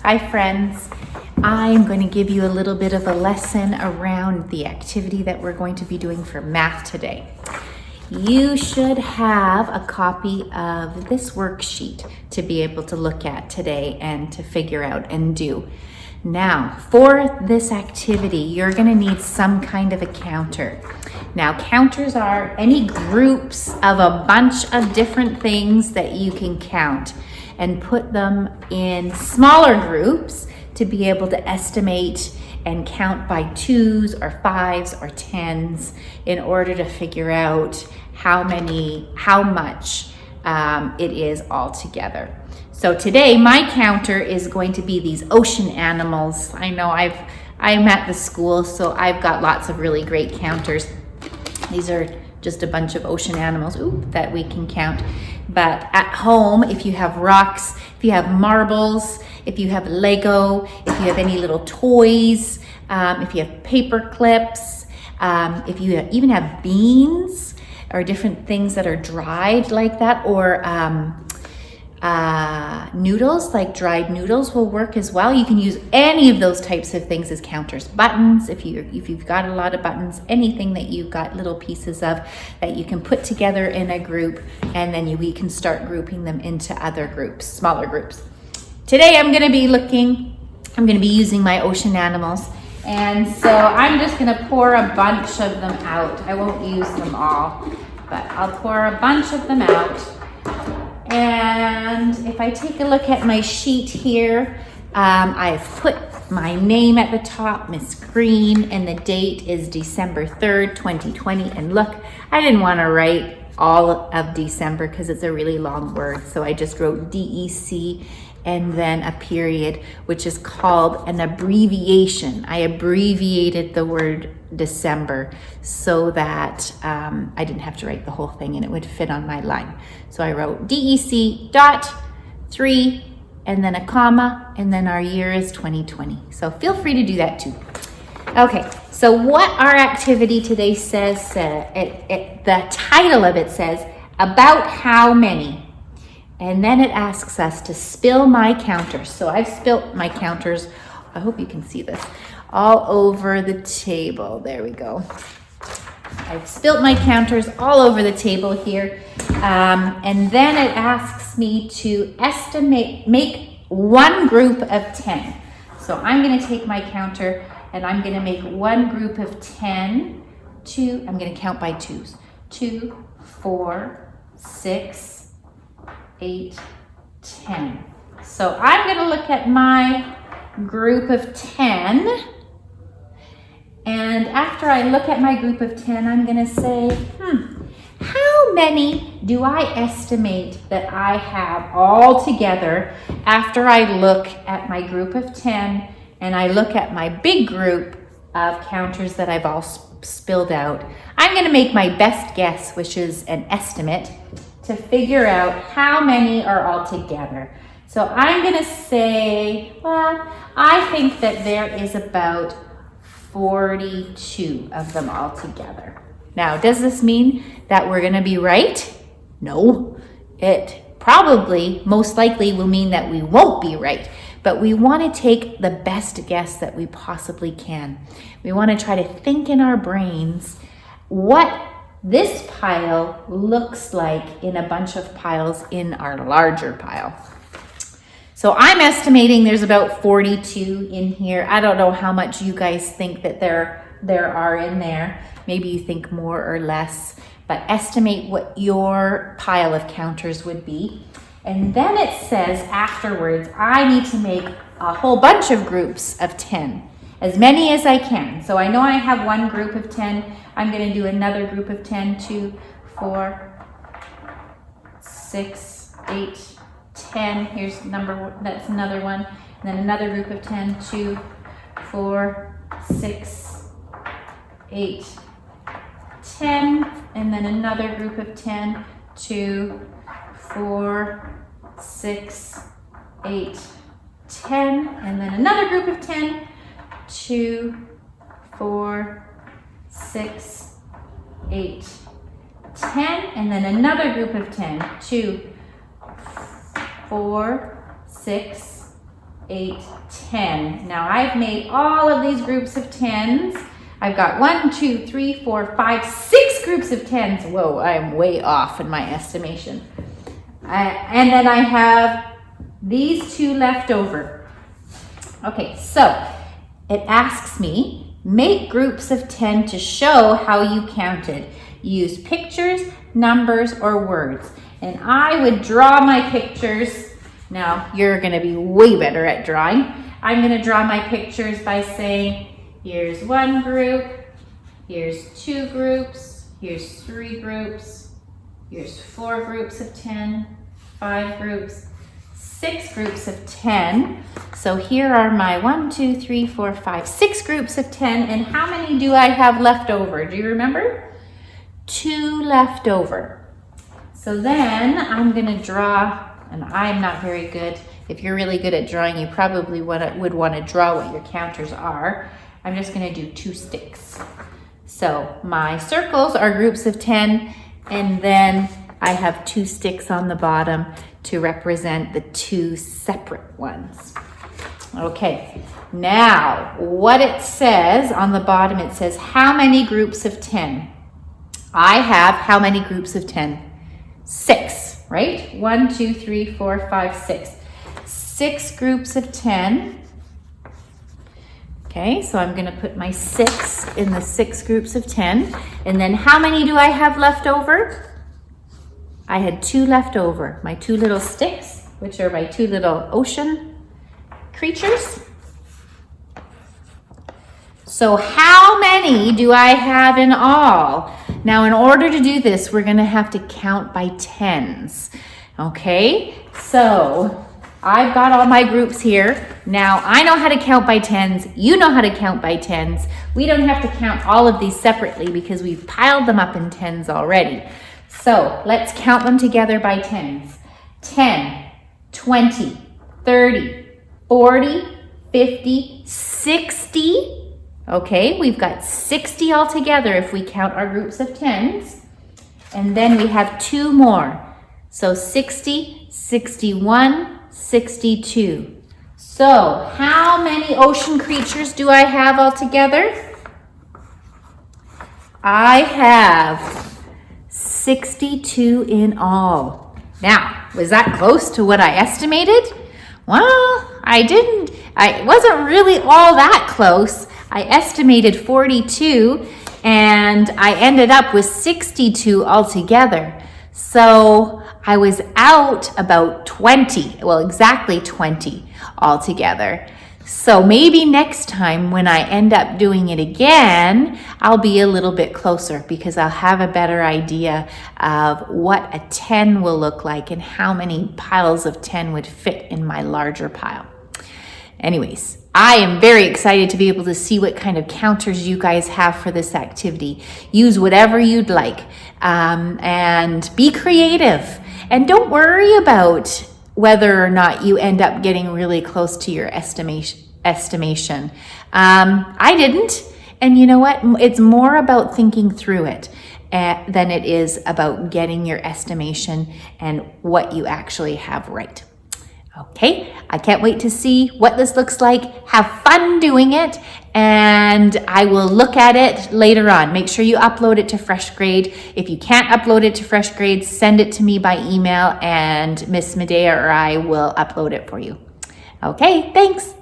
Hi friends, I'm going to give you a little bit of a lesson around the activity that we're going to be doing for math today. You should have a copy of this worksheet to be able to look at today and to figure out and do. Now, for this activity, you're going to need some kind of a counter. Now, counters are any groups of a bunch of different things that you can count and put them in smaller groups to be able to estimate and count by 2s or 5s or 10s in order to figure out how much it is altogether. So today my counter is going to be these ocean animals. I know I'm at the school, so I've got lots of really great counters. These are just a bunch of ocean animals that we can count. But at home, if you have rocks, if you have marbles, if you have Lego, if you have any little toys, if you have paper clips, if you even have beans or different things that are dried like that, or noodles, like dried noodles will work as well. You can use any of those types of things as counters. Buttons, if you've got a lot of buttons, anything that you've got little pieces of that you can put together in a group, and then we can start grouping them into other groups, smaller groups. Today I'm going to be using my ocean animals, and so I'm just going to pour a bunch of them out. I won't use them all, but I'll pour a bunch of them out. And if I take a look at my sheet here, I've put my name at the top, Miss Green, and the date is December 3rd, 2020. And look, I didn't want to write all of December because it's a really long word. So I just wrote DEC and then a period, which is called an abbreviation. I abbreviated the word December so that I didn't have to write the whole thing and it would fit on my line. So I wrote DEC dot 3 and then a comma, and then our year is 2020. So feel free to do that too. Okay, so what our activity today says, the title of it says, about how many? And then it asks us to spill my counters. So I've spilt my counters, I hope you can see this, all over the table. There we go. I've spilt my counters all over the table here. And then it asks me to make one group of 10. So I'm going to take my counter and I'm going to make one group of 10. I'm going to count by 2s. 2, 4, 6, 8, 10. So I'm going to look at my group of 10. And after I look at my group of 10, I'm going to say, how many do I estimate that I have all together after I look at my group of 10 and I look at my big group of counters that I've all spilled out? I'm going to make my best guess, which is an estimate, to figure out how many are all together. So I'm going to say, well, I think that there is about 42 of them all together. Now, does this mean that we're going to be right? No. It probably, most likely, will mean that we won't be right. But we want to take the best guess that we possibly can. We want to try to think in our brains what this pile looks like in a bunch of piles in our larger pile. So I'm estimating there's about 42 in here. I don't know how much you guys think that there are in there. Maybe you think more or less, but estimate what your pile of counters would be. And then it says afterwards, I need to make a whole bunch of groups of 10, as many as I can. So I know I have one group of 10. I'm going to do another group of 10, 2, 4, 6, 8, 10. Here's that's another one. And then another group of 10, 2, 4, 6, 8, 10. And then another group of 10, 2, 4, 6, 8, 10. And then another group of 10, 2, 4, 6, 8, 10. And then another group of 10, 2, 4, 6, 8, 10. Now I've made all of these groups of 10s. I've got 1, 2, 3, 4, 5, 6 groups of 10s. Whoa, I am way off in my estimation. And then I have these 2 left over. Okay, so it asks me, make groups of 10 to show how you counted. Use pictures, numbers, or words. And I would draw my pictures. Now, you're gonna be way better at drawing. I'm gonna draw my pictures by saying, here's 1 group, here's 2 groups, here's 3 groups, here's 4 groups of 10, 5 groups, 6 groups of 10. So here are my 1, 2, 3, 4, 5, 6 groups of 10. And how many do I have left over? Do you remember? 2 left over. So then I'm gonna draw, and I'm not very good. If you're really good at drawing, you probably would want to draw what your counters are. I'm just gonna do 2 sticks. So my circles are groups of 10, and then I have 2 sticks on the bottom to represent the 2 separate ones. Okay, now what it says on the bottom, it says how many groups of 10? I have how many groups of 10? 6, right? 1, 2, 3, 4, 5, 6. 6 groups of 10. Okay, so I'm gonna put my 6 in the 6 groups of 10. And then how many do I have left over? I had 2 left over. My 2 little sticks, which are my 2 little ocean creatures. So how many do I have in all? Now, in order to do this, we're gonna have to count by 10s. Okay, so I've got all my groups here. Now, I know how to count by 10s. You know how to count by 10s. We don't have to count all of these separately because we've piled them up in 10s already. So let's count them together by 10s. 10, 20, 30, 40, 50, 60. Okay, we've got 60 altogether if we count our groups of 10s. And then we have 2 more. So 60, 61, 62. So how many ocean creatures do I have altogether? I have 62 in all. Now, was that close to what I estimated? Well, it wasn't really all that close. I estimated 42 and I ended up with 62 altogether. So I was out about 20, well, exactly 20 altogether. So maybe next time when I end up doing it again, I'll be a little bit closer because I'll have a better idea of what a 10 will look like and how many piles of 10 would fit in my larger pile. Anyways, I am very excited to be able to see what kind of counters you guys have for this activity. Use whatever you'd like and be creative. And don't worry about whether or not you end up getting really close to your estimation. I didn't. And you know what? It's more about thinking through it than it is about getting your estimation and what you actually have right. Okay, I can't wait to see what this looks like. Have fun doing it, and I will look at it later on. Make sure you upload it to FreshGrade. If you can't upload it to FreshGrade, send it to me by email, and Miss Medea or I will upload it for you. Okay, thanks.